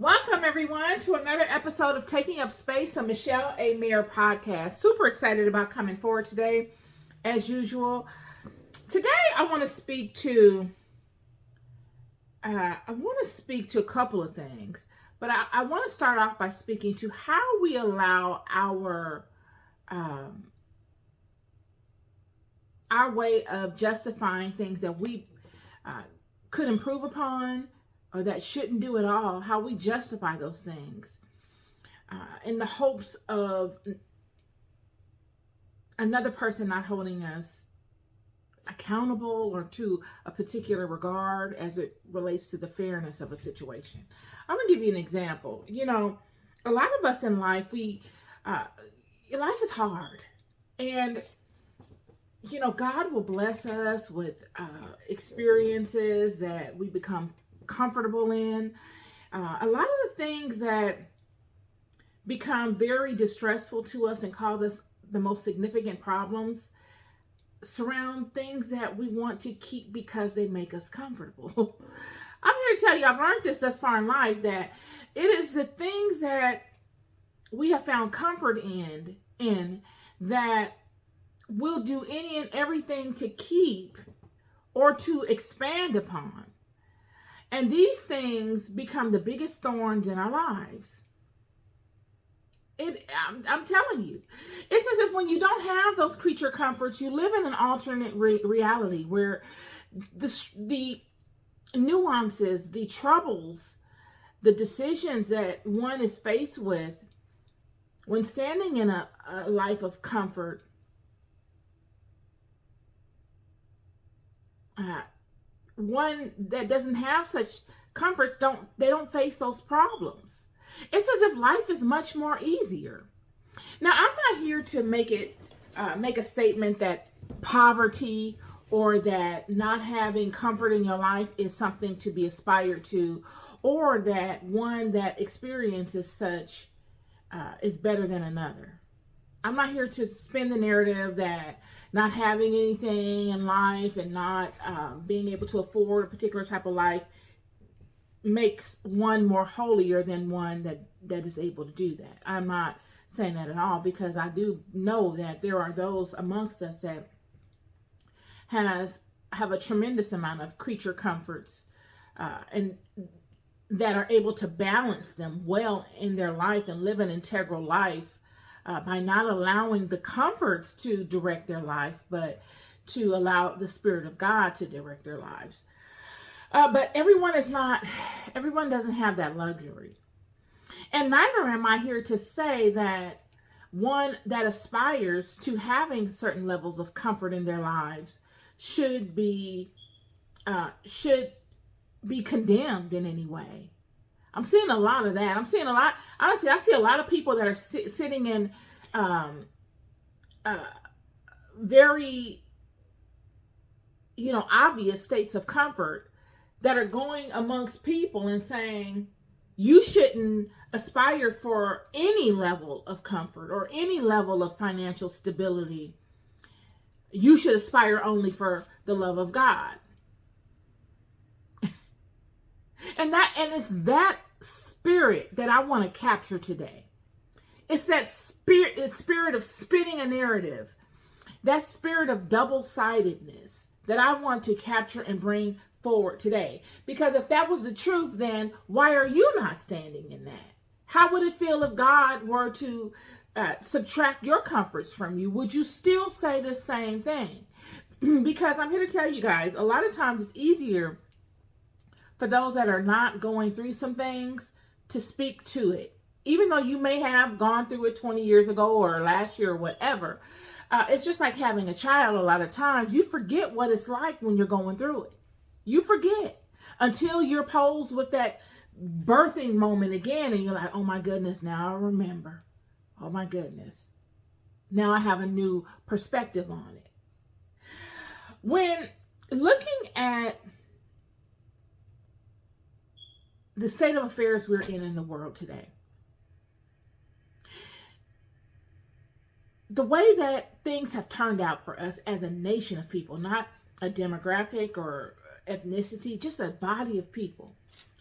Welcome, everyone, to another episode of Taking Up Space on Michelle A. Mayer podcast. Super excited about coming forward today, as usual. Today, I want to speak to a couple of things, but I want to start off by speaking to how we allow our way of justifying things that we could improve upon or that shouldn't do at all, how we justify those things in the hopes of another person not holding us accountable or to a particular regard as it relates to the fairness of a situation. I'm going to give you an example. A lot of us in life, life is hard. And God will bless us with experiences that we become comfortable in. A lot of the things that become very distressful to us and cause us the most significant problems surround things that we want to keep because they make us comfortable. I'm here to tell you, I've learned this thus far in life, that it is the things that we have found comfort in that we'll do any and everything to keep or to expand upon. And these things become the biggest thorns in our lives. I'm telling you, it's as if when you don't have those creature comforts, you live in an alternate reality where the nuances, the troubles, the decisions that one is faced with when standing in a life of comfort one that doesn't have such comforts don't face those problems. It's as if life is much more easier. Now, I'm not here to make a statement that poverty or that not having comfort in your life is something to be aspired to, or that one that experiences such is better than another. I'm not here to spin the narrative that not having anything in life and not being able to afford a particular type of life makes one more holier than one that is able to do that. I'm not saying that at all, because I do know that there are those amongst us that have a tremendous amount of creature comforts and that are able to balance them well in their life and live an integral life by not allowing the comforts to direct their life, but to allow the Spirit of God to direct their lives. But everyone doesn't have that luxury. And neither am I here to say that one that aspires to having certain levels of comfort in their lives should be condemned in any way. I'm seeing a lot of that. Honestly, I see a lot of people that are sitting in very, obvious states of comfort that are going amongst people and saying, you shouldn't aspire for any level of comfort or any level of financial stability. You should aspire only for the love of God. And it's that spirit that I want to capture today. It's that spirit of spinning a narrative, that spirit of double-sidedness that I want to capture and bring forward today. Because if that was the truth, then why are you not standing in that? How would it feel if God were to subtract your comforts from you? Would you still say the same thing? Because I'm here to tell you guys, a lot of times it's easier for those that are not going through some things to speak to it. Even though you may have gone through it 20 years ago or last year or whatever. It's just like having a child. A lot of times you forget what it's like when you're going through it. You forget until you're posed with that birthing moment again, and you're like, oh my goodness, now I remember. Oh my goodness. Now I have a new perspective on it. When looking at the state of affairs we're in the world today, the way that things have turned out for us as a nation of people, not a demographic or ethnicity, just a body of people.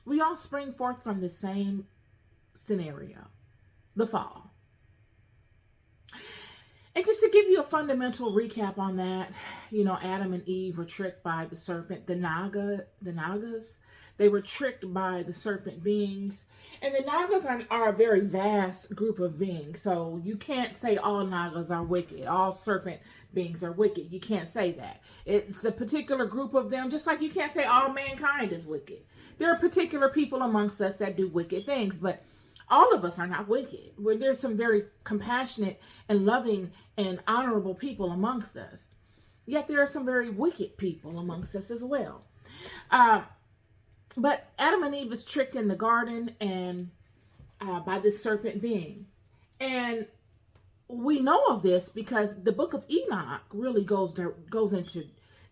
We all spring forth from the same scenario, the fall. And just to give you a fundamental recap on that, Adam and Eve were tricked by the serpent, the Nagas. They were tricked by the serpent beings. And the Nagas are a very vast group of beings. So you can't say all Nagas are wicked. All serpent beings are wicked. You can't say that. It's a particular group of them, just like you can't say all mankind is wicked. There are particular people amongst us that do wicked things, but all of us are not wicked. There's some very compassionate and loving and honorable people amongst us. Yet there are some very wicked people amongst us as well. But Adam and Eve was tricked in the garden and by this serpent being. And we know of this because the book of Enoch really goes into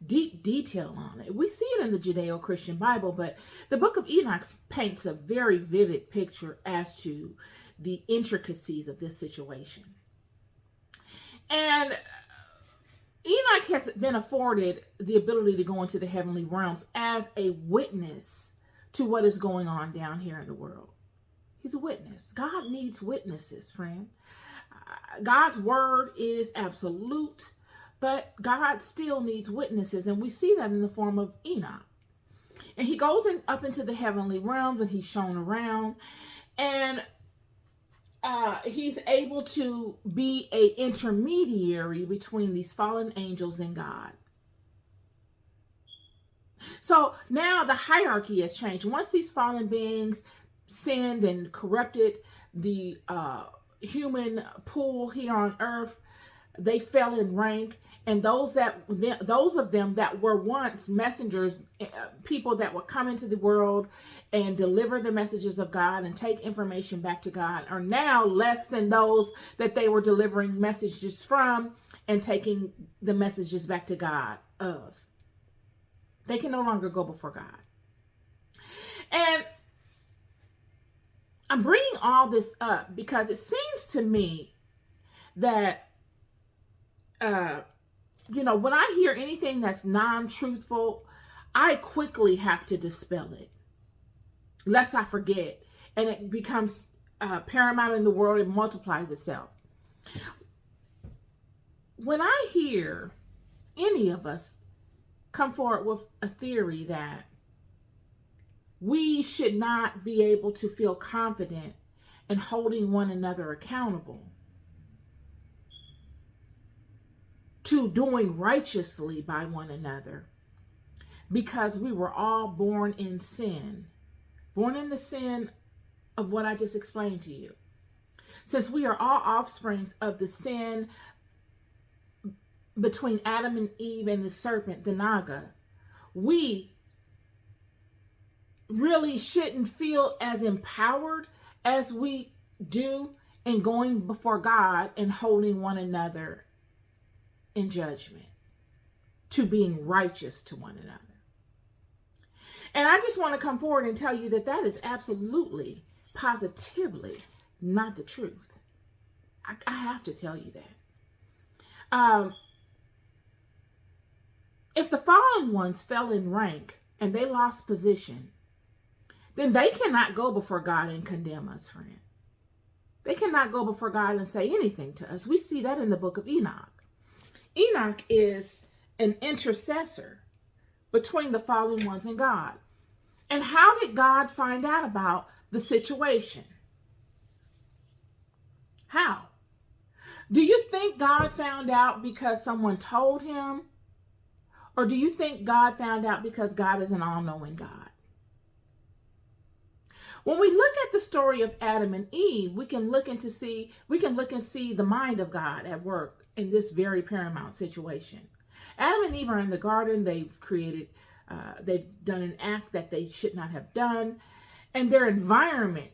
deep detail on it. We see it in the Judeo-Christian Bible, but the book of Enoch paints a very vivid picture as to the intricacies of this situation. And Enoch has been afforded the ability to go into the heavenly realms as a witness to what is going on down here in the world. He's a witness. God needs witnesses, friend. God's word is absolute, but God still needs witnesses, and we see that in the form of Enoch. And he goes up into the heavenly realms, and he's shown around, and he's able to be an intermediary between these fallen angels and God. So now the hierarchy has changed. Once these fallen beings sinned and corrupted the human pool here on earth, they fell in rank, and those of them that were once messengers, people that would come into the world and deliver the messages of God and take information back to God, are now less than those that they were delivering messages from and taking the messages back to God of. They can no longer go before God. And I'm bringing all this up because it seems to me that when I hear anything that's non-truthful, I quickly have to dispel it, lest I forget, and it becomes paramount in the world. It multiplies itself. When I hear any of us come forward with a theory that we should not be able to feel confident in holding one another accountable to doing righteously by one another, because we were all born in sin, born in the sin of what I just explained to you. Since we are all offsprings of the sin between Adam and Eve and the serpent, the Naga, we really shouldn't feel as empowered as we do in going before God and holding one another in judgment, to being righteous to one another. And I just want to come forward and tell you that that is absolutely, positively not the truth. I have to tell you that. If the fallen ones fell in rank and they lost position, then they cannot go before God and condemn us, friend. They cannot go before God and say anything to us. We see that in the book of Enoch. Enoch is an intercessor between the fallen ones and God. And how did God find out about the situation? How? Do you think God found out because someone told him? Or do you think God found out because God is an all-knowing God? When we look at the story of Adam and Eve, we can look and see the mind of God at work in this very paramount situation. Adam and Eve are in the garden. They've done an act that they should not have done, and their environment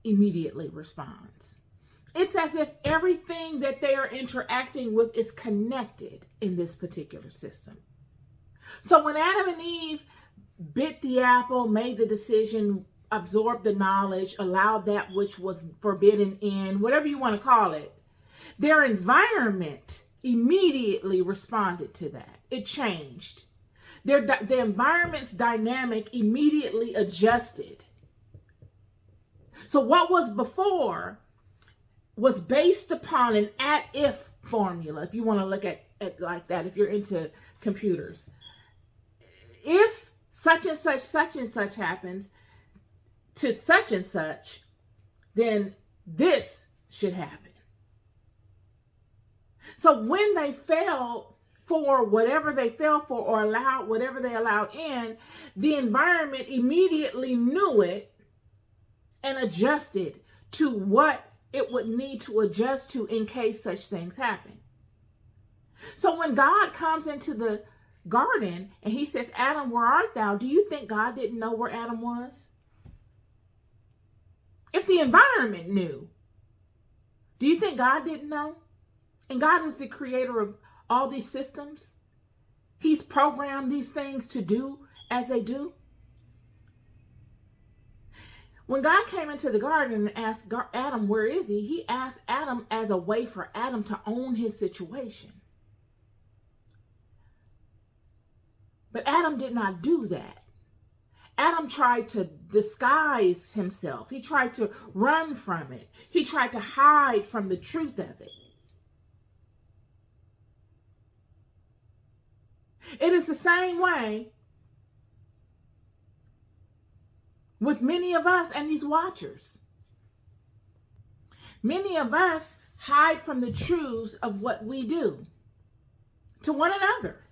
immediately responds. It's as if everything that they are interacting with is connected in this particular system. So when Adam and Eve bit the apple, made the decision, absorbed the knowledge, allowed that which was forbidden in, whatever you want to call it, their environment immediately responded to that. It changed. The environment's dynamic immediately adjusted. So what was before was based upon an at-if formula, if you want to look at it like that, if you're into computers. If such and such happens to such and such, then this should happen. So when they fell for whatever they fell for or allowed whatever they allowed in, the environment immediately knew it and adjusted to what it would need to adjust to in case such things happen. So when God comes into the garden and he says, Adam, where art thou? Do you think God didn't know where Adam was? If the environment knew, do you think God didn't know? And God is the creator of all these systems. He's programmed these things to do as they do. When God came into the garden and asked Adam, where is he? He asked Adam as a way for Adam to own his situation. But Adam did not do that. Adam tried to disguise himself. He tried to run from it. He tried to hide from the truth of it. It is the same way with many of us and these watchers. Many of us hide from the truths of what we do to one another.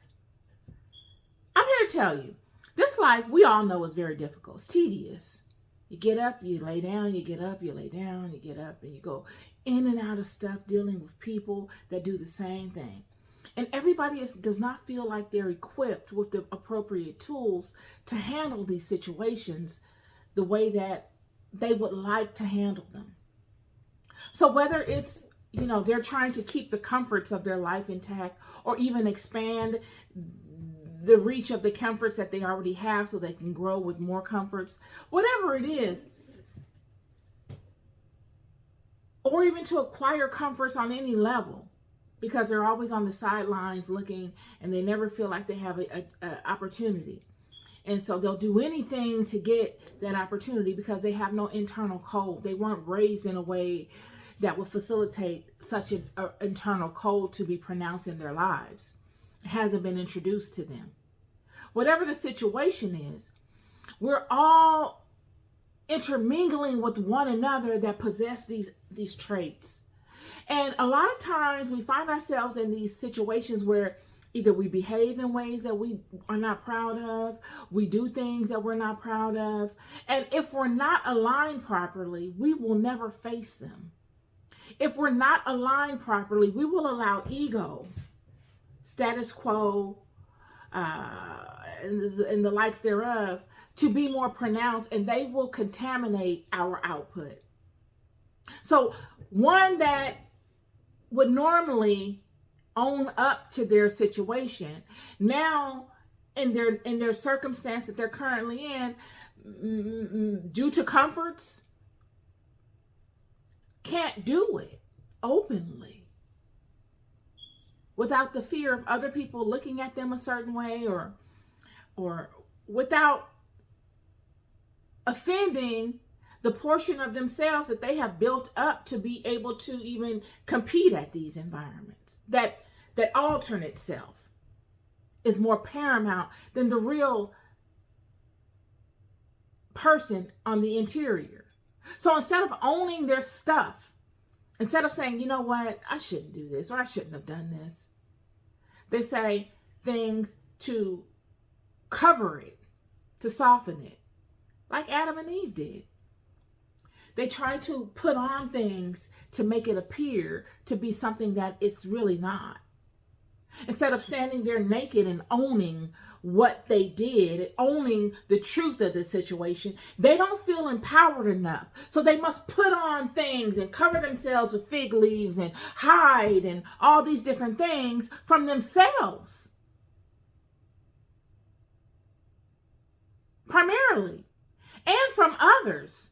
I'm here to tell you, this life we all know is very difficult. It's tedious. You get up, you lay down, you get up, you lay down, you get up, and you go in and out of stuff, dealing with people that do the same thing. And everybody does not feel like they're equipped with the appropriate tools to handle these situations the way that they would like to handle them. So whether it's, they're trying to keep the comforts of their life intact or even expand the reach of the comforts that they already have so they can grow with more comforts, whatever it is, or even to acquire comforts on any level, because they're always on the sidelines looking and they never feel like they have an opportunity. And so they'll do anything to get that opportunity because they have no internal code. They weren't raised in a way that would facilitate such an internal code to be pronounced in their lives. It hasn't been introduced to them. Whatever the situation is, we're all intermingling with one another that possess these traits. And a lot of times we find ourselves in these situations where either we behave in ways that we are not proud of, we do things that we're not proud of, and if we're not aligned properly, we will never face them. If we're not aligned properly, we will allow ego, status quo, and the likes thereof to be more pronounced, and they will contaminate our output. So one that would normally own up to their situation, now in their circumstance that they're currently in, due to comforts, can't do it openly without the fear of other people looking at them a certain way, or without offending the portion of themselves that they have built up to be able to even compete at these environments. That alternate self is more paramount than the real person on the interior. So instead of owning their stuff, instead of saying, you know what, I shouldn't do this or I shouldn't have done this, they say things to cover it, to soften it, like Adam and Eve did. They try to put on things to make it appear to be something that it's really not. Instead of standing there naked and owning what they did, owning the truth of the situation, they don't feel empowered enough. So they must put on things and cover themselves with fig leaves and hide and all these different things from themselves. Primarily. And from others.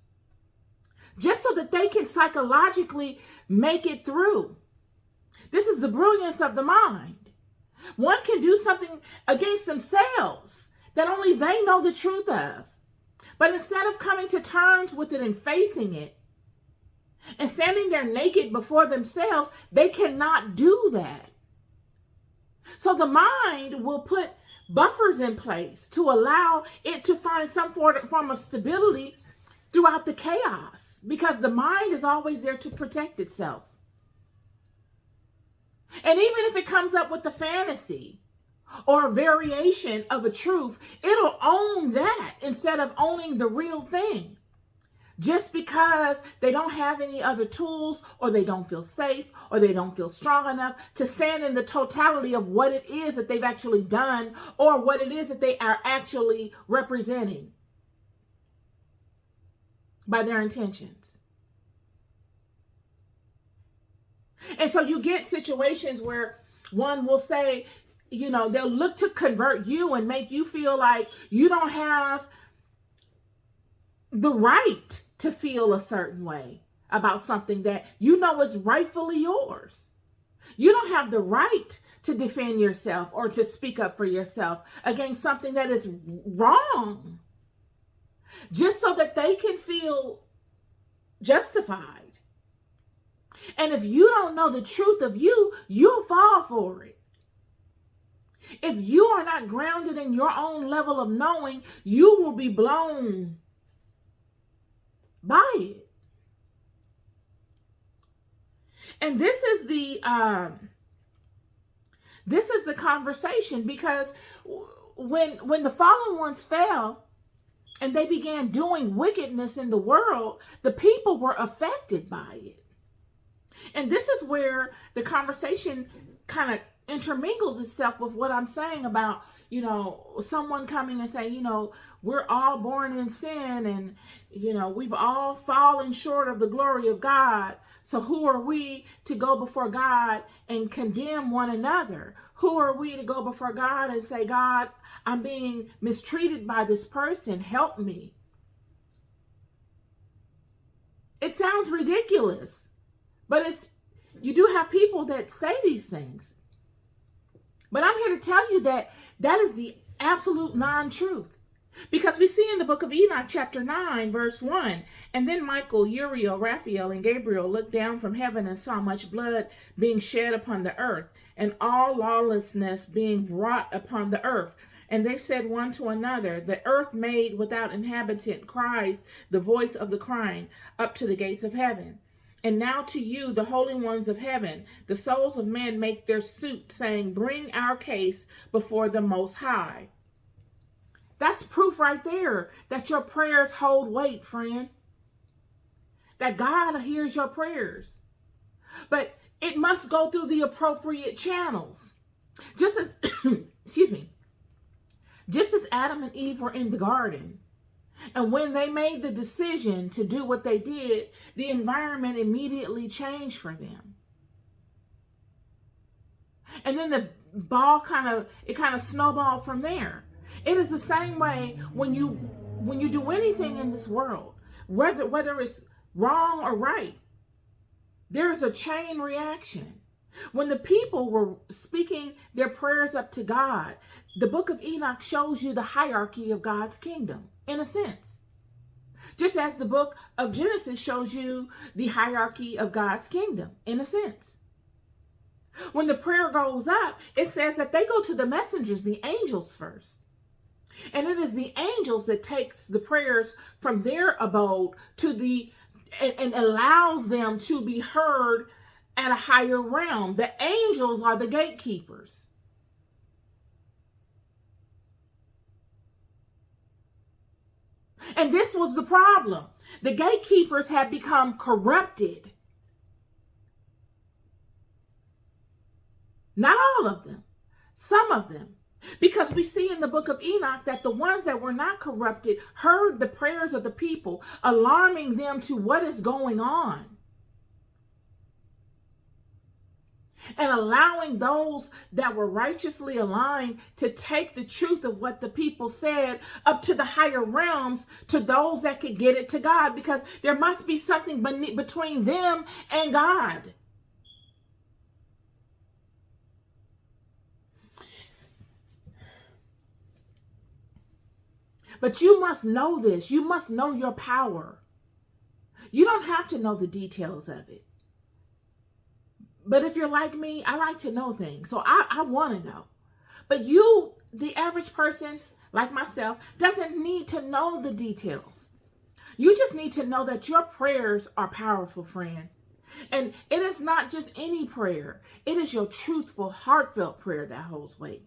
Just so that they can psychologically make it through. This is the brilliance of the mind. One can do something against themselves that only they know the truth of. But instead of coming to terms with it and facing it and standing there naked before themselves, they cannot do that. So the mind will put buffers in place to allow it to find some form of stability throughout the chaos, because the mind is always there to protect itself. And even if it comes up with a fantasy or a variation of a truth, it'll own that instead of owning the real thing. Just because they don't have any other tools, or they don't feel safe, or they don't feel strong enough to stand in the totality of what it is that they've actually done, or what it is that they are actually representing by their intentions. And so you get situations where one will say, they'll look to convert you and make you feel like you don't have the right to feel a certain way about something that you know is rightfully yours. You don't have the right to defend yourself or to speak up for yourself against something that is wrong, just so that they can feel justified. And if you don't know the truth of you, you'll fall for it. If you are not grounded in your own level of knowing, you will be blown by it. And this is the conversation, because when the fallen ones fell and they began doing wickedness in the world, the people were affected by it. And this is where the conversation kind of intermingles itself with what I'm saying about, someone coming and saying, we're all born in sin, and, we've all fallen short of the glory of God. So who are we to go before God and condemn one another? Who are we to go before God and say, God, I'm being mistreated by this person, help me? It sounds ridiculous, but you do have people that say these things. But I'm here to tell you that is the absolute non-truth. Because we see in the book of Enoch, chapter 9, verse 1, and then Michael, Uriel, Raphael, and Gabriel looked down from heaven and saw much blood being shed upon the earth, and all lawlessness being wrought upon the earth. And they said one to another, the earth made without inhabitant cries the voice of the crying up to the gates of heaven. And now to you, the holy ones of heaven, the souls of men make their suit, saying, bring our case before the Most High. That's proof right there that your prayers hold weight, friend. That God hears your prayers. But it must go through the appropriate channels. Just as, just as Adam and Eve were in the garden, and when they made the decision to do what they did, the environment immediately changed for them. And then the ball kind of snowballed from there. It is the same way when you do anything in this world, whether it's wrong or right, there is a chain reaction. When the people were speaking their prayers up to God, the book of Enoch shows you the hierarchy of God's kingdom, in a sense. Just as the book of Genesis shows you the hierarchy of God's kingdom, in a sense. When the prayer goes up, it says that they go to the messengers, the angels first. And it is the angels that takes the prayers from their abode and allows them to be heard at a higher realm. The angels are the gatekeepers. And this was the problem. The gatekeepers had become corrupted. Not all of them, some of them. Because we see in the book of Enoch that the ones that were not corrupted heard the prayers of the people, alarming them to what is going on. And allowing those that were righteously aligned to take the truth of what the people said up to the higher realms, to those that could get it to God, because there must be something between them and God. But you must know this. You must know your power. You don't have to know the details of it. But if you're like me, I like to know things. So I want to know. But you, the average person like myself, doesn't need to know the details. You just need to know that your prayers are powerful, friend. And it is not just any prayer. It is your truthful, heartfelt prayer that holds weight.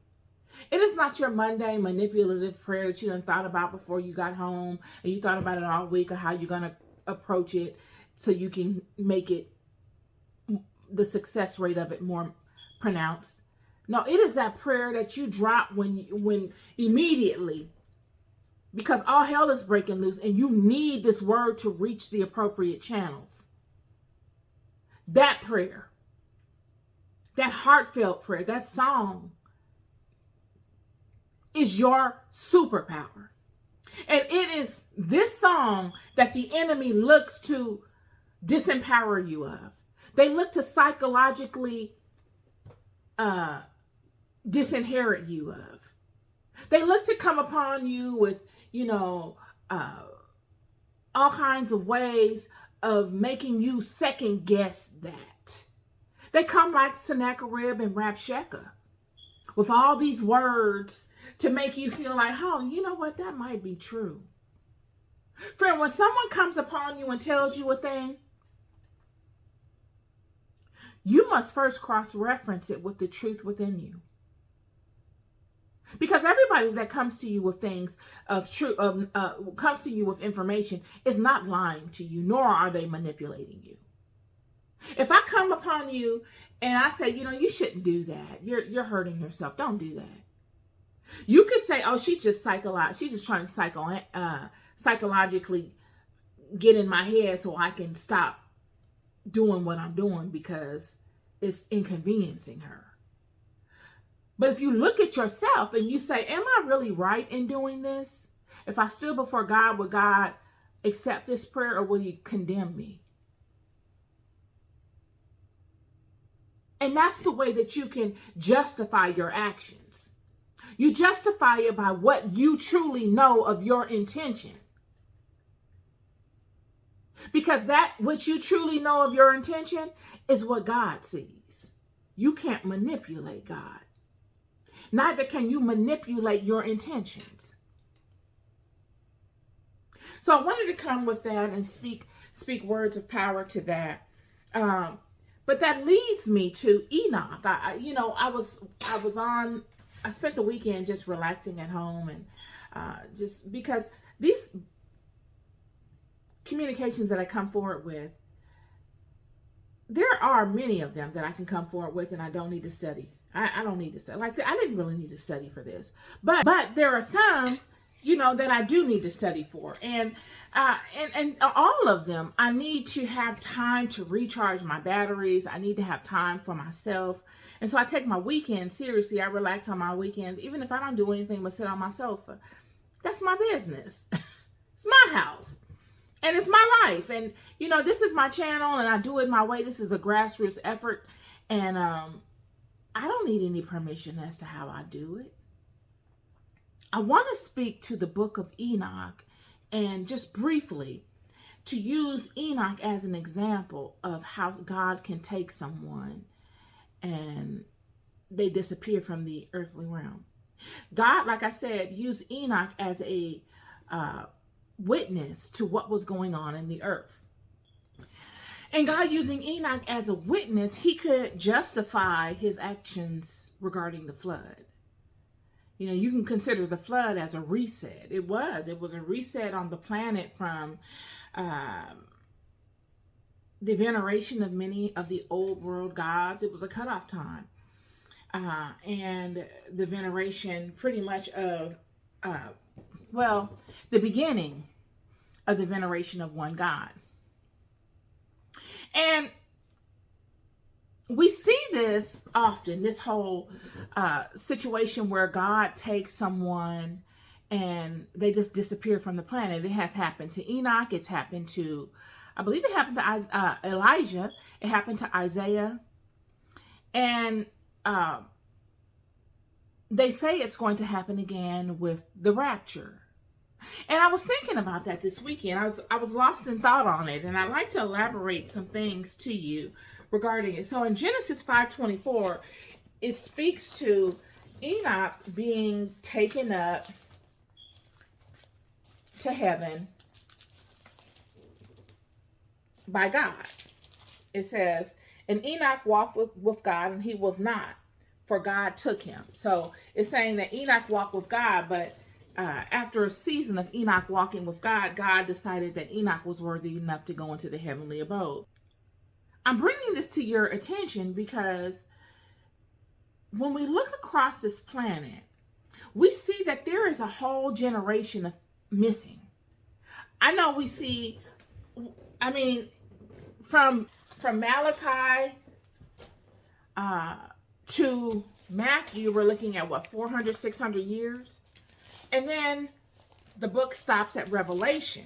It is not your Monday manipulative prayer that you done thought about before you got home and you thought about it all week or how you're going to approach it so you can make it, the success rate of it more pronounced. No, it is that prayer that you drop when immediately, because all hell is breaking loose and you need this word to reach the appropriate channels. That prayer, that heartfelt prayer, that song is your superpower. And it is this song that the enemy looks to disempower you of. They look to psychologically disinherit you of. They look to come upon you with, all kinds of ways of making you second guess that. They come like Sennacherib and Rapture with all these words to make you feel like, oh, you know what, that might be true. Friend, when someone comes upon you and tells you a thing, you must first cross-reference it with the truth within you. Because everybody that comes to you with things of truth, comes to you with information, is not lying to you, nor are they manipulating you. If I come upon you and I say, you shouldn't do that. You're hurting yourself. Don't do that. You could say, oh, she's just trying to psychologically get in my head so I can stop doing what I'm doing because it's inconveniencing her. But if you look at yourself and you say, am I really right in doing this? If I stood before God, would God accept this prayer or would he condemn me? And that's the way that you can justify your actions. You justify it by what you truly know of your intention. Because that which you truly know of your intention is what God sees. You can't manipulate God. Neither can you manipulate your intentions. So I wanted to come with that and speak words of power to that. But that leads me to Enoch. I spent the weekend just relaxing at home and just because these communications that I come forward with, there are many of them that I can come forward with and I don't need to study. I don't need to study. I didn't really need to study for this. But there are some, that I do need to study for. And all of them, I need to have time to recharge my batteries. I need to have time for myself. And so I take my weekends seriously. I relax on my weekends, even if I don't do anything but sit on my sofa. That's my business. It's my house. And it's my life. And, this is my channel and I do it my way. This is a grassroots effort. And I don't need any permission as to how I do it. I want to speak to the book of Enoch and just briefly to use Enoch as an example of how God can take someone and they disappear from the earthly realm. God, like I said, used Enoch as a witness to what was going on in the earth. And God using Enoch as a witness, he could justify his actions regarding the flood. You can consider the flood as a reset. It was a reset on the planet from the veneration of many of the old world gods. It was a cutoff time. And the veneration pretty much of, the beginning of the veneration of one God. And we see this often, this whole situation where God takes someone and they just disappear from the planet. It has happened to Enoch. It's happened to, I believe it happened to Elijah. It happened to Isaiah. And they say it's going to happen again with the rapture. And I was thinking about that this weekend. I was lost in thought on it, and I'd like to elaborate some things to you regarding it. So in Genesis 5:24, it speaks to Enoch being taken up to heaven by God. It says, and Enoch walked with God, and he was not, for God took him. So it's saying that Enoch walked with God, but after a season of Enoch walking with God, God decided that Enoch was worthy enough to go into the heavenly abode. I'm bringing this to your attention because when we look across this planet, we see that there is a whole generation of missing. I know we see, I mean, from Malachi to Matthew, we're looking at what, 400, 600 years? And then the book stops at Revelation.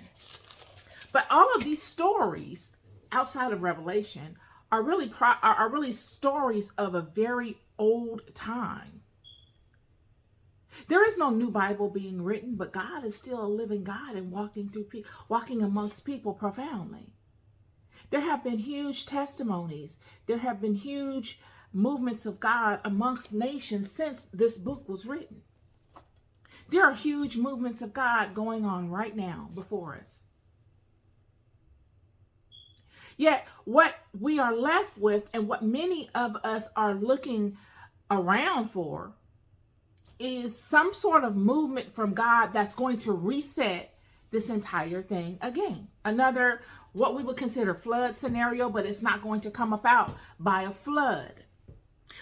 But all of these stories outside of Revelation are really stories of a very old time. There is no new Bible being written, but God is still a living God and walking amongst people profoundly. There have been huge testimonies. There have been huge movements of God amongst nations since this book was written. There are huge movements of God going on right now before us. Yet what we are left with, and what many of us are looking around for, is some sort of movement from God that's going to reset this entire thing again. Another, what we would consider flood scenario, but it's not going to come about by a flood.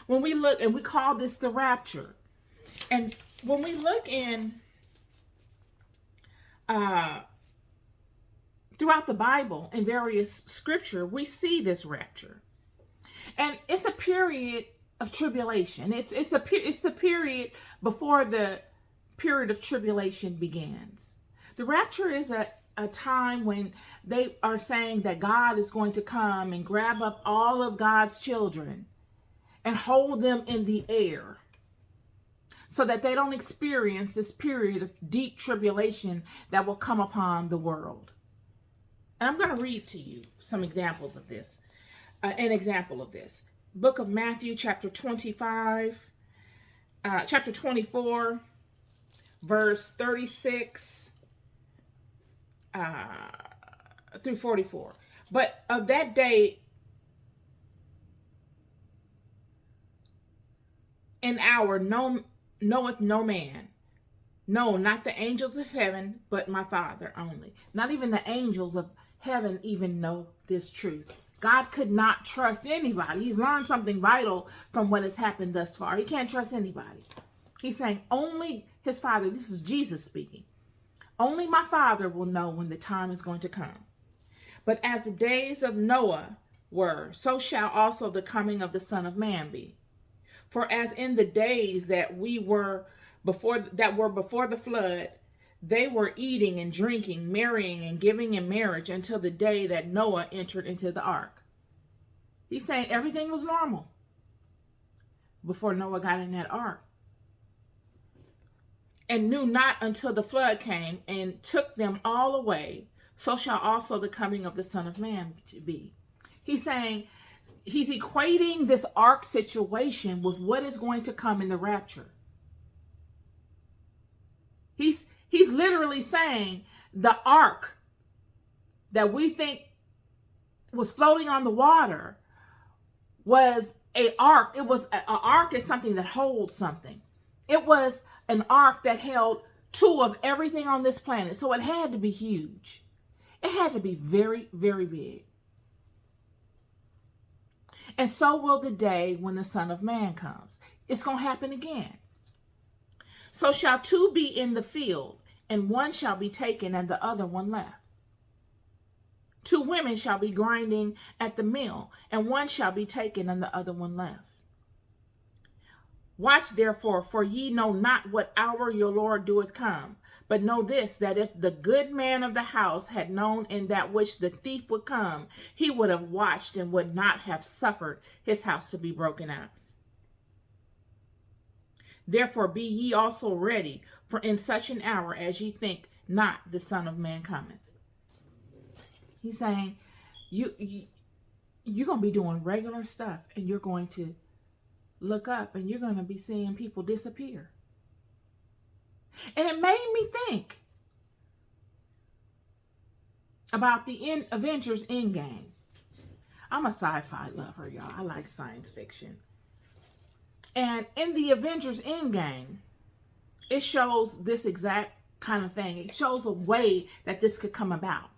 When we look, and we call this the rapture. And when we look in throughout the Bible in various scripture, we see this rapture. And it's a period of tribulation. It's the period before the period of tribulation begins. The rapture is a time when they are saying that God is going to come and grab up all of God's children and hold them in the air so that they don't experience this period of deep tribulation that will come upon the world. And I'm going to read to you some examples of this. An example of this. Book of Matthew, chapter 24, verse 36 through 44. But of that day and hour knoweth no man, no, not the angels of heaven, but my Father only. Not even the angels of heaven even know this truth. God could not trust anybody. He's learned something vital from what has happened thus far. He can't trust anybody. He's saying only his Father, this is Jesus speaking, only my Father will know when the time is going to come. But as the days of Noah were, so shall also the coming of the Son of Man be. For as in the days that were before the flood, they were eating and drinking, marrying and giving in marriage until the day that Noah entered into the ark. He's saying everything was normal before Noah got in that ark. And knew not until the flood came and took them all away, so shall also the coming of the Son of Man to be. He's saying, he's equating this ark situation with what is going to come in the rapture. He's literally saying the ark that we think was floating on the water was an ark. It was an ark is something that holds something. It was an ark that held two of everything on this planet. So it had to be huge. It had to be very, very big. And so will the day when the Son of Man comes. It's going to happen again. So shall two be in the field, and one shall be taken and the other one left. Two women shall be grinding at the mill, and one shall be taken and the other one left. Watch therefore, for ye know not what hour your Lord doeth come. But know this, that if the good man of the house had known in that which the thief would come, he would have watched and would not have suffered his house to be broken up. Therefore be ye also ready, for in such an hour as ye think not the Son of Man cometh. He's saying, you're going to be doing regular stuff, and you're going to look up and you're going to be seeing people disappear. And it made me think about the Avengers Endgame. I'm a sci-fi lover, y'all. I like science fiction. And in the Avengers Endgame, it shows this exact kind of thing. It shows a way that this could come about.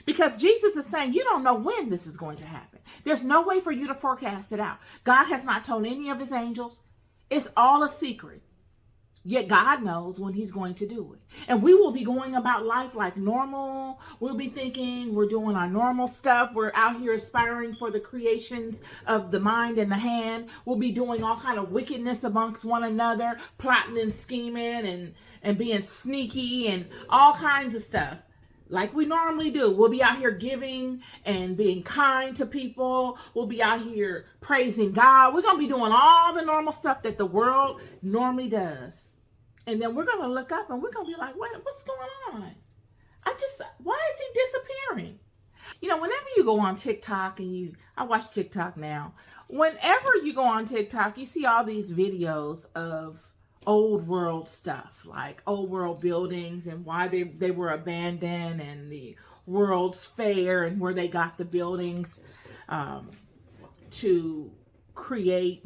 Because Jesus is saying, you don't know when this is going to happen. There's no way for you to forecast it out. God has not told any of his angels. It's all a secret. Yet God knows when he's going to do it. And we will be going about life like normal. We'll be thinking we're doing our normal stuff. We're out here aspiring for the creations of the mind and the hand. We'll be doing all kind of wickedness amongst one another, plotting and scheming and being sneaky and all kinds of stuff. Like we normally do. We'll be out here giving and being kind to people. We'll be out here praising God. We're going to be doing all the normal stuff that the world normally does. And then we're going to look up and we're going to be like, what's going on? Why is he disappearing? You know, whenever you go on TikTok I watch TikTok now. Whenever you go on TikTok, you see all these videos of old world stuff, like old world buildings and why they were abandoned, and the World's Fair and where they got the buildings to create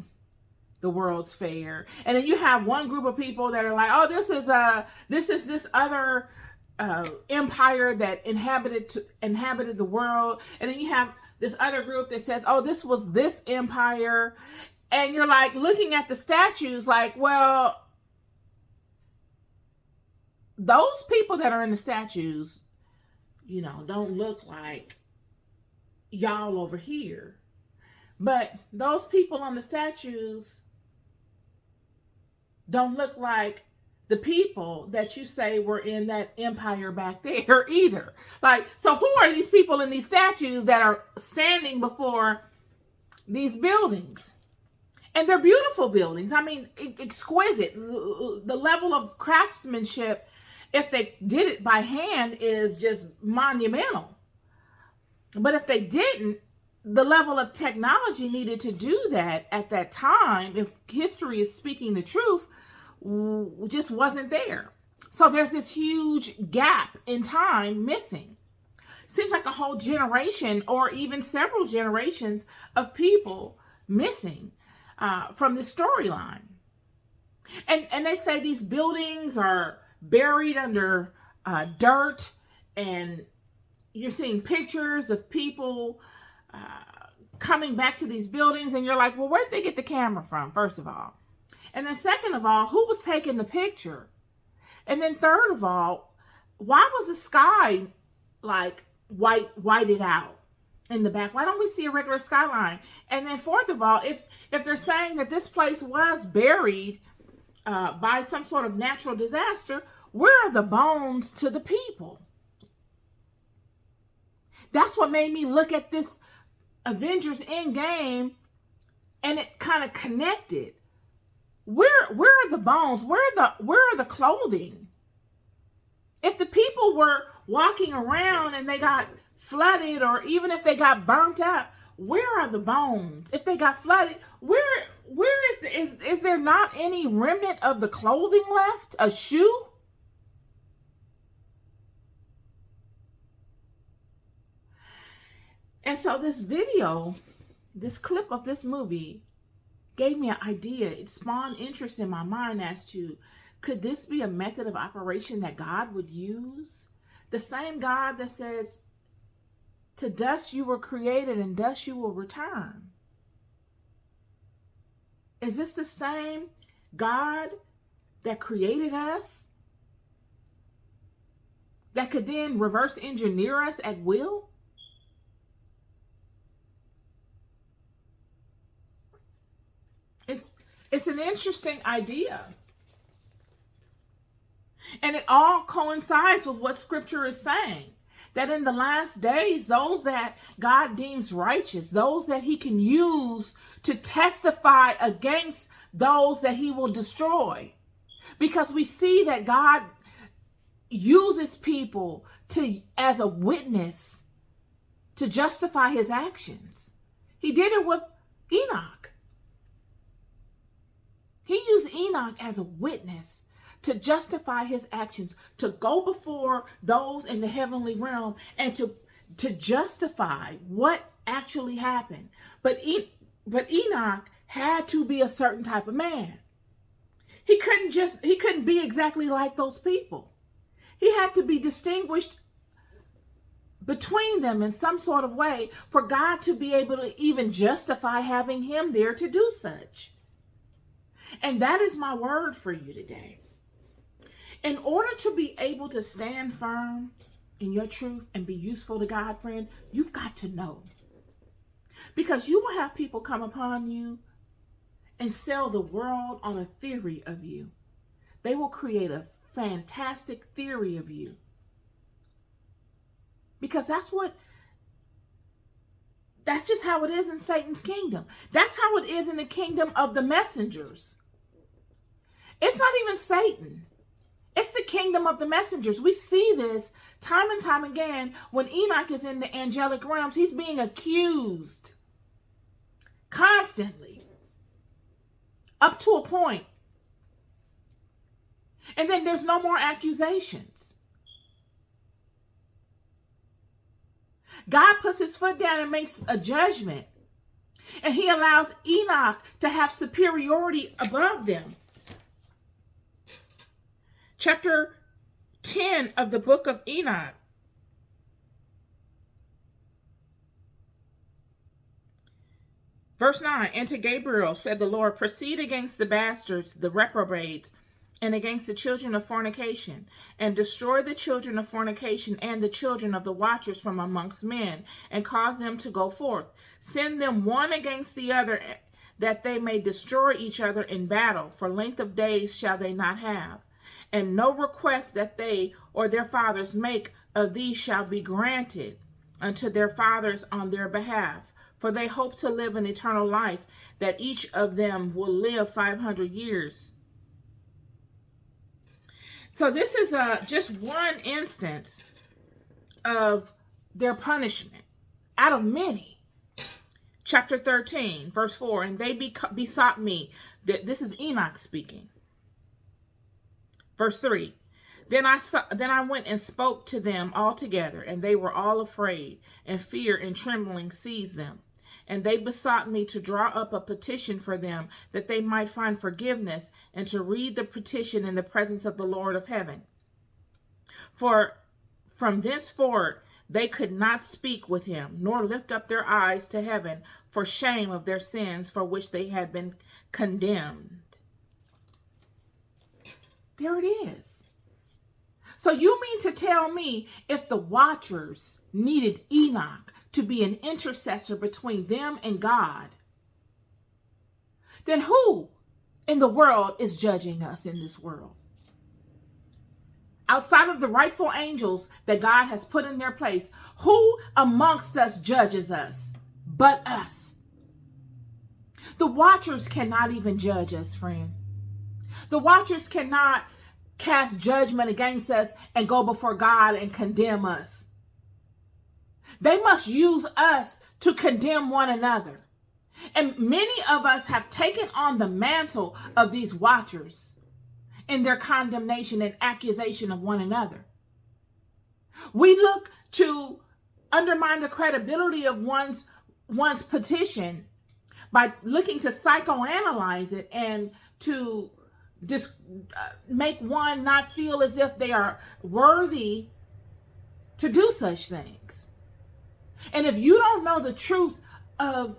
the World's Fair. And then you have one group of people that are like, oh, this is this other empire that inhabited the world. And then you have this other group that says, oh, this was this empire. And you're like looking at the statues like, well, those people that are in the statues, you know, don't look like y'all over here. But those people on the statues don't look like the people that you say were in that empire back there either. Like, so who are these people in these statues that are standing before these buildings? And they're beautiful buildings. I mean, exquisite. The level of craftsmanship, if they did it by hand, is just monumental. But if they didn't, the level of technology needed to do that at that time, if history is speaking the truth, just wasn't there. So there's this huge gap in time missing. Seems like a whole generation or even several generations of people missing from this storyline. And they say these buildings are buried under dirt, and you're seeing pictures of people coming back to these buildings, and you're like, well, where'd they get the camera from, first of all? And then second of all, who was taking the picture? And then third of all, why was the sky like whited out in the back? Why don't we see a regular skyline? And then fourth of all, if they're saying that this place was buried by some sort of natural disaster, where are the bones to the people? That's what made me look at this Avengers Endgame, and it kind of connected. Where are the bones? Where are the clothing? If the people were walking around and they got flooded, or even if they got burnt up, where are the bones? If they got flooded, where is there not any remnant of the clothing left? A shoe? And so this video, this clip of this movie gave me an idea. It spawned interest in my mind as to, could this be a method of operation that God would use? The same God that says, to dust you were created and dust you will return. Is this the same God that created us, that could then reverse engineer us at will? It's an interesting idea. And it all coincides with what Scripture is saying. That in the last days, those that God deems righteous, those that he can use to testify against those that he will destroy. Because we see that God uses people as a witness to justify his actions. He did it with Enoch. He used Enoch as a witness to justify his actions, to go before those in the heavenly realm and to justify what actually happened. But Enoch had to be a certain type of man. He couldn't be exactly like those people. He had to be distinguished between them in some sort of way for God to be able to even justify having him there to do such. And that is my word for you today. In order to be able to stand firm in your truth and be useful to God, friend, you've got to know. Because you will have people come upon you and sell the world on a theory of you. They will create a fantastic theory of you. Because that's just how it is in Satan's kingdom. That's how it is in the kingdom of the messengers. It's not even Satan. It's the kingdom of the messengers. We see this time and time again. When Enoch is in the angelic realms, he's being accused constantly up to a point. And then there's no more accusations. God puts his foot down and makes a judgment. And he allows Enoch to have superiority above them. Chapter 10 of the book of Enoch. Verse 9, and to Gabriel said the Lord, proceed against the bastards, the reprobates, and against the children of fornication, and destroy the children of fornication and the children of the watchers from amongst men, and cause them to go forth. Send them one against the other, that they may destroy each other in battle. For length of days shall they not have. And no request that they or their fathers make of these shall be granted unto their fathers on their behalf. For they hope to live an eternal life, that each of them will live 500 years. So this is just one instance of their punishment out of many. Chapter 13, verse 4, and they besought me. This is Enoch speaking. Verse 3, then I went and spoke to them all together, and they were all afraid, and fear and trembling seized them. And they besought me to draw up a petition for them, that they might find forgiveness, and to read the petition in the presence of the Lord of heaven. For from thenceforward they could not speak with him, nor lift up their eyes to heaven, for shame of their sins for which they had been condemned. There it is. So you mean to tell me if the watchers needed Enoch to be an intercessor between them and God, then who in the world is judging us in this world? Outside of the rightful angels that God has put in their place, who amongst us judges us but us? The watchers cannot even judge us, friend. The watchers cannot cast judgment against us and go before God and condemn us. They must use us to condemn one another. And many of us have taken on the mantle of these watchers in their condemnation and accusation of one another. We look to undermine the credibility of one's petition by looking to psychoanalyze it and to make one not feel as if they are worthy to do such things. And if you don't know the truth of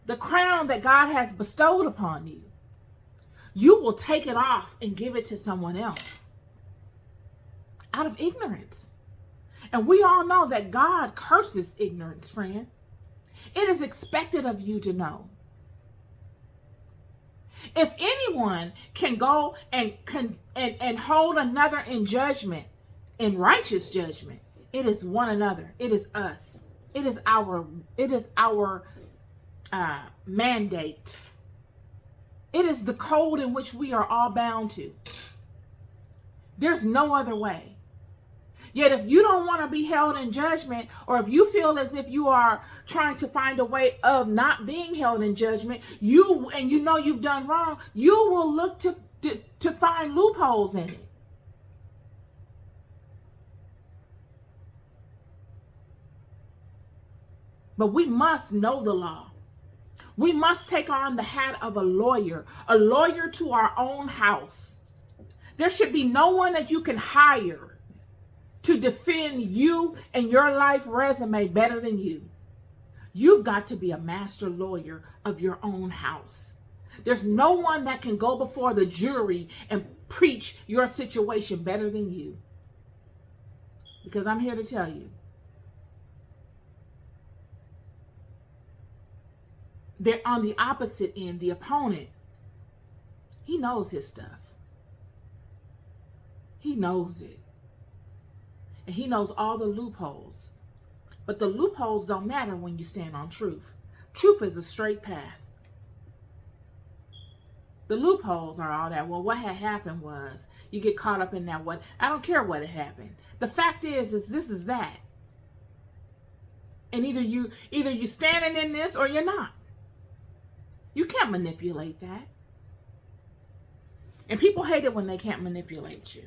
the crown that God has bestowed upon you, you will take it off and give it to someone else out of ignorance. And we all know that God curses ignorance, friend. It is expected of you to know. If anyone can go and hold another in judgment, in righteous judgment, it is one another. It is us. It is our mandate. It is the code in which we are all bound to. There's no other way. Yet if you don't want to be held in judgment, or if you feel as if you are trying to find a way of not being held in judgment, you know you've done wrong, you will look to find loopholes in it. But we must know the law. We must take on the hat of a lawyer to our own house. There should be no one that you can hire to defend you and your life resume better than you. You've got to be a master lawyer of your own house. There's no one that can go before the jury and preach your situation better than you. Because I'm here to tell you, they're on the opposite end, the opponent. He knows his stuff. He knows it. And he knows all the loopholes. But the loopholes don't matter when you stand on truth. Truth is a straight path. The loopholes are all that. Well, what had happened was you get caught up in that. What? I don't care what had happened. The fact is this is that. And either you standing in this or you're not. You can't manipulate that. And people hate it when they can't manipulate you.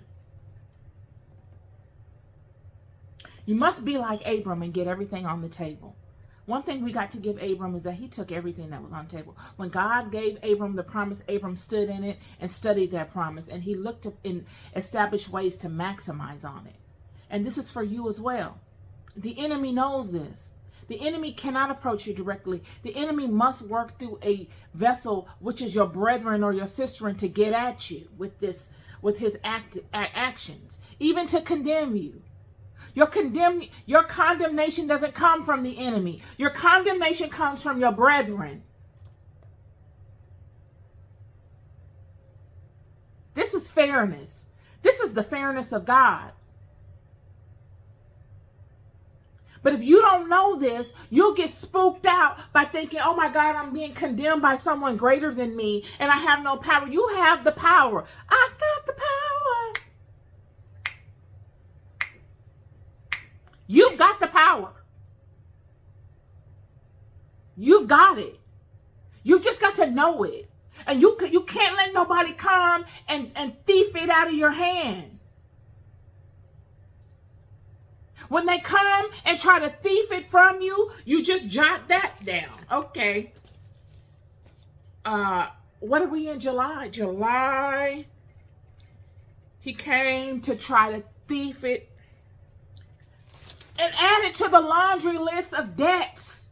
You must be like Abram and get everything on the table. One thing we got to give Abram is that he took everything that was on the table. When God gave Abram the promise, Abram stood in it and studied that promise. And he looked to establish ways to maximize on it. And this is for you as well. The enemy knows this. The enemy cannot approach you directly. The enemy must work through a vessel, which is your brethren or your sister, to get at you with his actions, even to condemn you. Your condemnation doesn't come from the enemy. Your condemnation comes from your brethren. This is fairness. This is the fairness of God. But if you don't know this, you'll get spooked out by thinking, oh my God, I'm being condemned by someone greater than me and I have no power. You have the power. I got the power. You've got the power. You've got it. You just got to know it. And you can't let nobody come and thief it out of your hand. When they come and try to thief it from you, you just jot that down. Okay. What are we in July? July. He came to try to thief it and add it to the laundry list of debts.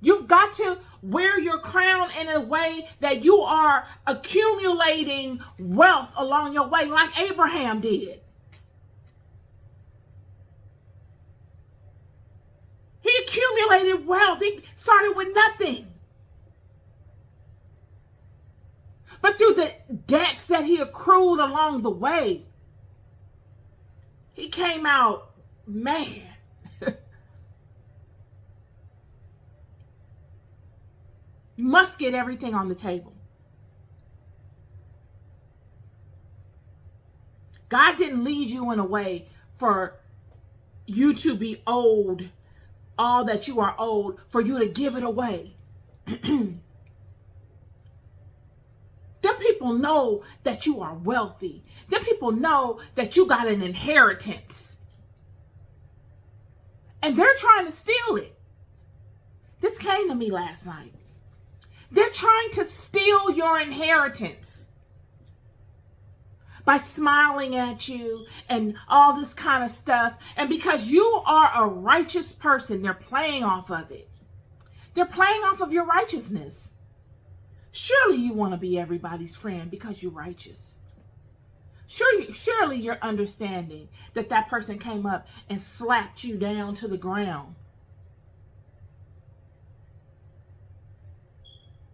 You've got to wear your crown in a way that you are accumulating wealth along your way, like Abraham did. He accumulated wealth. He started with nothing. But through the debts that he accrued along the way, he came out, man. You must get everything on the table. God didn't lead you in a way for you to be owed all that you are owed, for you to give it away. Them people know that you are wealthy. Them people know that you got an inheritance. And they're trying to steal it. This came to me last night. They're trying to steal your inheritance by smiling at you and all this kind of stuff. And because you are a righteous person, they're playing off of it. They're playing off of your righteousness. Surely you want to be everybody's friend because you're righteous. Surely you're understanding that that person came up and slapped you down to the ground.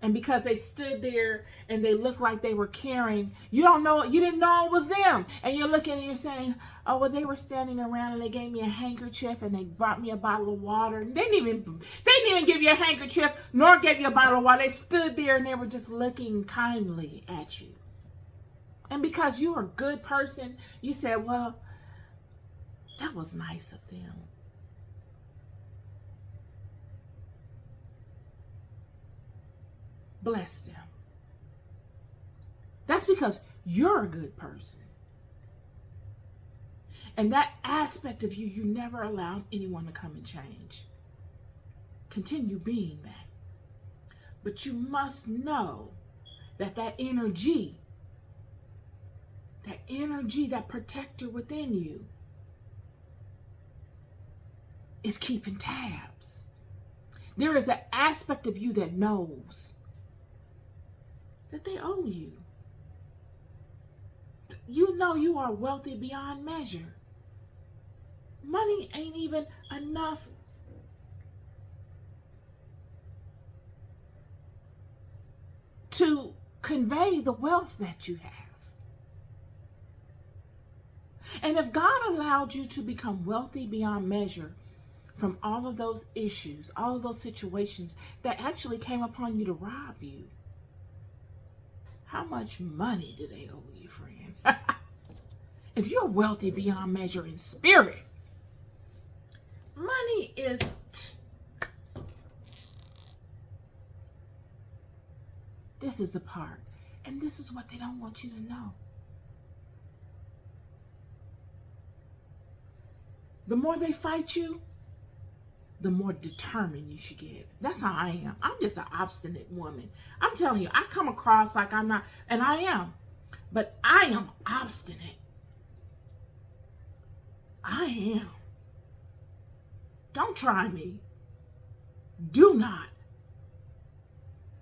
And because they stood there and they looked like they were caring, you didn't know it was them. And you're looking and you're saying, oh, well, they were standing around and they gave me a handkerchief and they brought me a bottle of water. They didn't even give you a handkerchief nor gave you a bottle of water. They stood there and they were just looking kindly at you. And because you're a good person, you said, well, that was nice of them. Bless them. That's because you're a good person. And that aspect of you, you never allowed anyone to come and change. Continue being that. But you must know that energy, that protector within you is keeping tabs. There is an aspect of you that knows that they owe you. You know you are wealthy beyond measure. Money ain't even enough to convey the wealth that you have. And if God allowed you to become wealthy beyond measure from all of those issues, all of those situations that actually came upon you to rob you, how much money do they owe you, friend? If you're wealthy beyond measure in spirit, money is... This is the part. And this is what they don't want you to know. The more they fight you, the more determined you should get. That's how I am. I'm just an obstinate woman. I'm telling you, I come across like I'm not, and I am, but I am obstinate. I am. Don't try me. Do not.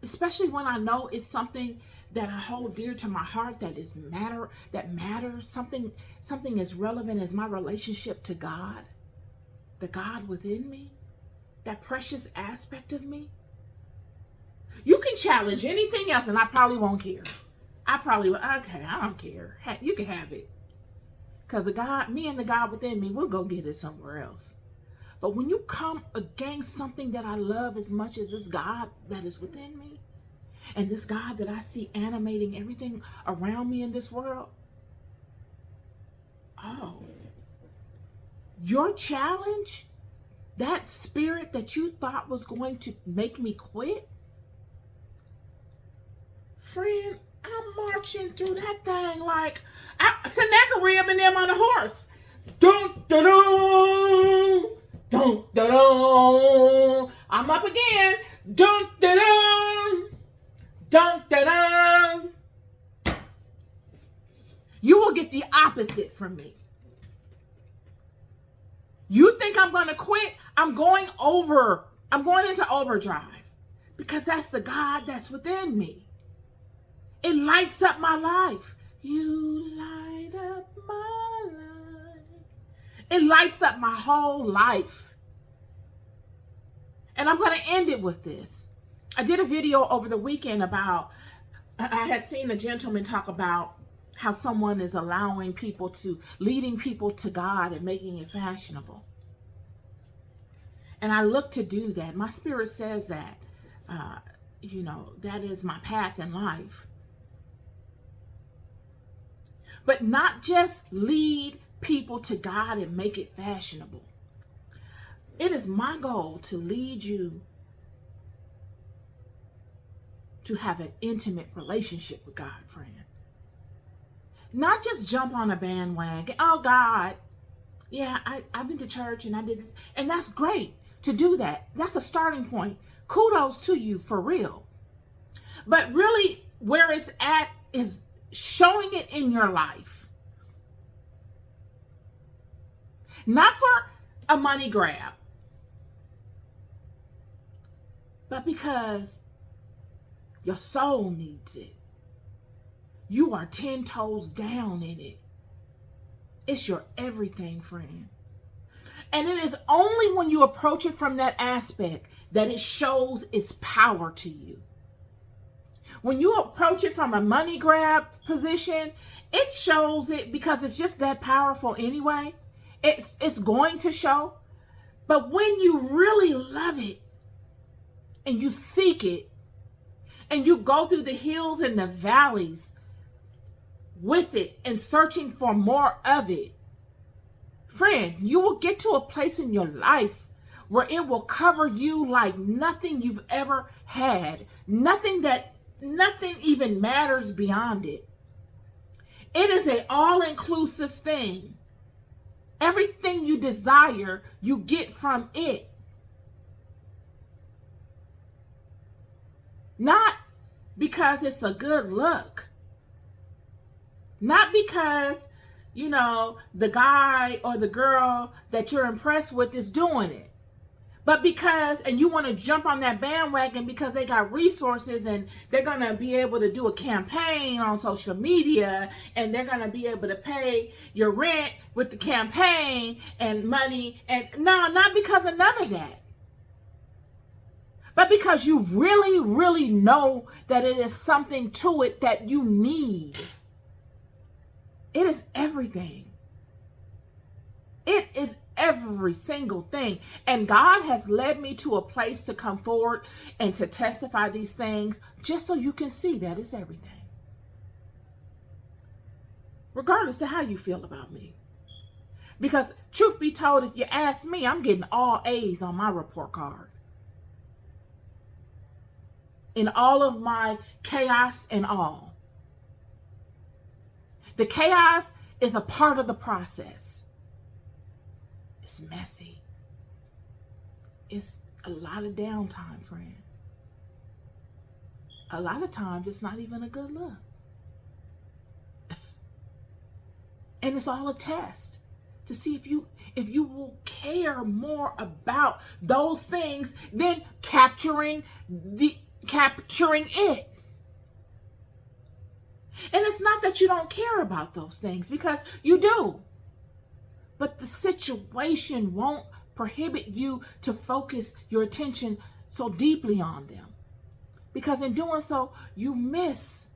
Especially when I know it's something that I hold dear to my heart, that matters. Something as relevant as my relationship to God, the God within me, that precious aspect of me. You can challenge anything else and I probably won't care. Okay, I don't care. You can have it. Because me and the God within me, we'll go get it somewhere else. But when you come against something that I love as much as this God that is within me, and this God that I see animating everything around me in this world, your challenge, that spirit that you thought was going to make me quit, friend, I'm marching through that thing like Sennacherib and them on a horse. Dun, dun, dun. Dun, dun, dun. I'm up again. Dun, dun, dun. Dun, dun, dun. You will get the opposite from me. You think I'm going to quit? I'm going into overdrive because that's the God that's within me. It lights up my life. You light up my life. It lights up my whole life. And I'm going to end it with this. I did a video over the weekend about, I had seen a gentleman talk about how someone is leading people to God and making it fashionable. And I look to do that. My spirit says that, that is my path in life. But not just lead people to God and make it fashionable. It is my goal to lead you to have an intimate relationship with God, friend. Not just jump on a bandwagon. Oh, God, yeah, I've been to church and I did this. And that's great to do that. That's a starting point. Kudos to you, for real. But really, where it's at is showing it in your life. Not for a money grab, but because your soul needs it. You are 10 toes down in it. It's your everything, friend. And it is only when you approach it from that aspect that it shows its power to you. When you approach it from a money grab position, it shows it because it's just that powerful anyway. It's going to show. But when you really love it and you seek it and you go through the hills and the valleys, with it and searching for more of it, friend, you will get to a place in your life where it will cover you like nothing you've ever had. Nothing even matters beyond it. It is an all-inclusive thing. Everything you desire, you get from it. Not because it's a good look. Not because, the guy or the girl that you're impressed with is doing it. But because, and you want to jump on that bandwagon because they got resources and they're going to be able to do a campaign on social media and they're going to be able to pay your rent with the campaign and money. And no, not because of none of that. But because you really, really know that it is something to it that you need. It is everything. It is every single thing. And God has led me to a place to come forward and to testify these things just so you can see that it's everything. Regardless of how you feel about me. Because truth be told, if you ask me, I'm getting all A's on my report card. In all of my chaos and all. The chaos is a part of the process. It's messy. It's a lot of downtime, friend. A lot of times it's not even a good look. And it's all a test to see if you will care more about those things than capturing it. And it's not that you don't care about those things, because you do. But the situation won't prohibit you to focus your attention so deeply on them. Because in doing so, you miss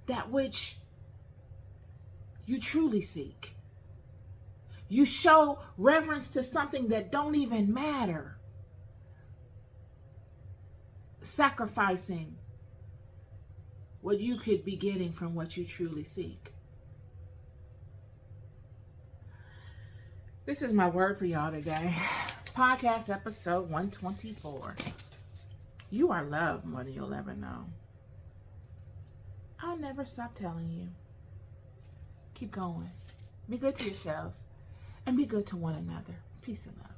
that which you truly seek. You show reverence to something that don't even matter. Sacrificing what you could be getting from what you truly seek. This is my word for y'all today. Podcast episode 124. You are loved more than you'll ever know. I'll never stop telling you. Keep going. Be good to yourselves and be good to one another. Peace and love.